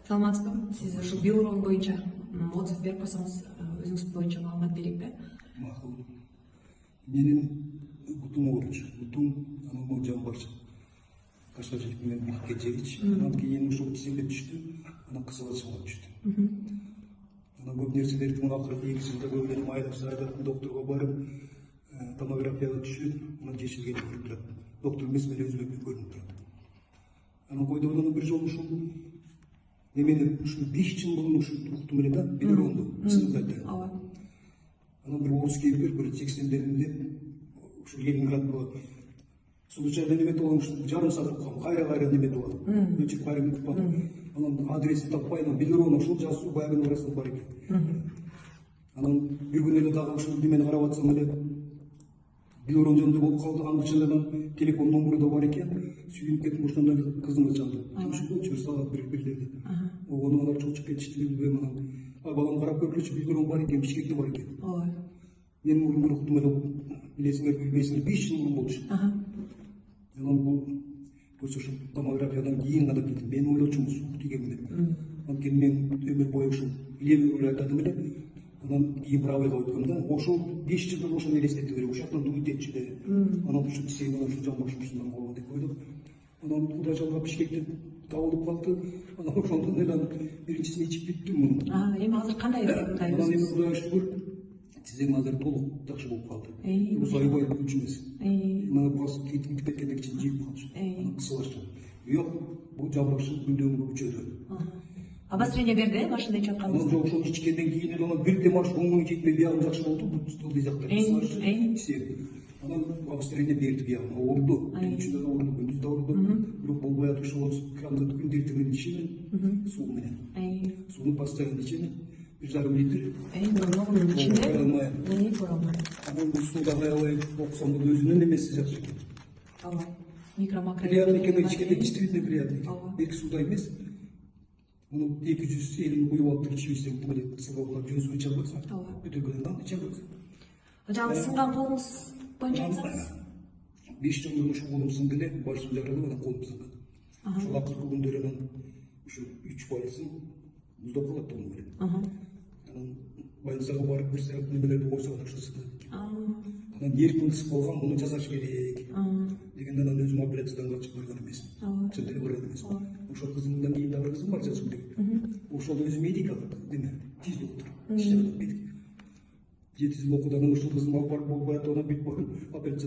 саламатсызбы. Сиз ушул биорон боюнча отзыв берип койсоңуз, өзүңүз боюнча маалымат берейикпи? Макул. Менин бутум ооруч. Бутум анан жамбаш. Кашкажек менен бирге жегич. Анан кийин ушул кисемге түштү. Анан кысылачыга түштү. Анан көп нерселерди акыркы 2 жылда көп эле майлап сарадап докторго барып, томографияга түшүп, анан жешилген көрүп турат. Доктор эмес менен өзүмө көрүнүп турат. Анан койдо анан бир жолу ушул эмени ушул 5 жыл мурун ушул уктум эле да, биоронду, кысылгайды. Анан bir орус кейипкер, bir 80'lerinde şu Leningrad случайно неметип алам, жарым саат уккам, кайра неметип алам. Өчүп кайра укуп атам. Анан адресин таппай, анан биорон ушул жазуу баягынын арасында бар экен. Анан бир күнү эле дагы ушул немени карап атсам эле биорон жөнүндө болуп калды, аңчылыгын телефон номеру да бар экен. Сүйүнүп кетип ошондон эле кызыма чалдым. Ушул саат бирлерде. Ону алар чогулуп кетишти, билбейм анан. Балам карап көргүлөчү, биорон бар экен, Бишкекте бар экен. Мен мурун бир уктум эле, билесиңер билбейсиңер, 5 жыл мурун болчу. Анан бул ошол томографиядан кийин гана билдим. Мен ойлочумун суук тийгенде. Анткени мен өмүр бою ушул левый руль айтадым эле. Анан кийин правыйга өткөм да. Ошол 5 жылда ошону элестетип берем. Ошондон дуйтечи де. Анан ушул кисени ушул жамбашымдан калган деп койдук. Анан Кудай жалгап Бишкекте табылып калды. Анан ошондон эле биринчисин ичип биттим муну. Эми азыр кандай ыкмда? Анан эми Кудайга шүгүр, тизем азыр толук жакшы болуп калды. Узайбай үч эмес. Мына басып кетип кеткенден кийин жеп калчу. Кысылачу. Жок, бул жамбашы күндөн күчөдү. Обострение берди, башында ичип атканыңызда? Жок, ошол ичкенден кийин эле анан бир демаш 10 күн жетпей биягым жакшы болду. Бул стол дизактар. Анан обострение берди биягым. Ооруду. Түнчүдө да ооруду, күндүз да ооруду. Бирок болбой атып ошол кранды күндүз менен ичемин, суу менен. Сууну постоянно ичемин. 1,5 литр. Норманын ичинде? Анан бул сууда кайралай окусам бул өзүнүн эмеси жакшы экен. Микро-макро. Приятно экен, ичкенде действительно приятно экен. Бирки сууда эмес. Муну 250 куюп алып ичип ийсең, бул эле сылгылга жүз суу иче албайсың. Бөтөлгөндөн иче албайсың. Жалгыз сынган колуңуз боюнча айтсаңыз? 5 жыл мурун ушул колум сынды эле, башым жарылып, анан колум сынган. Ушул акыркы күндөрү анан ушу 3% муздап калат болуп эле. Анан больницага барып бир саат немелерди койсо анан ушул сынат экен. Анан эркин ысып калган, муну жасаш керек дегенде анан өзүм операциядан качып барган эмесмин. Чын эле барган эмесмин. Ошол кызымдан кийин дагы бир кызым бар, Жасыл деген. Ошол өзү медик деме, тиз доктор. Медик. 7 жыл окуду, анан ошол кызым алып барып болбой атып, анан бүт операция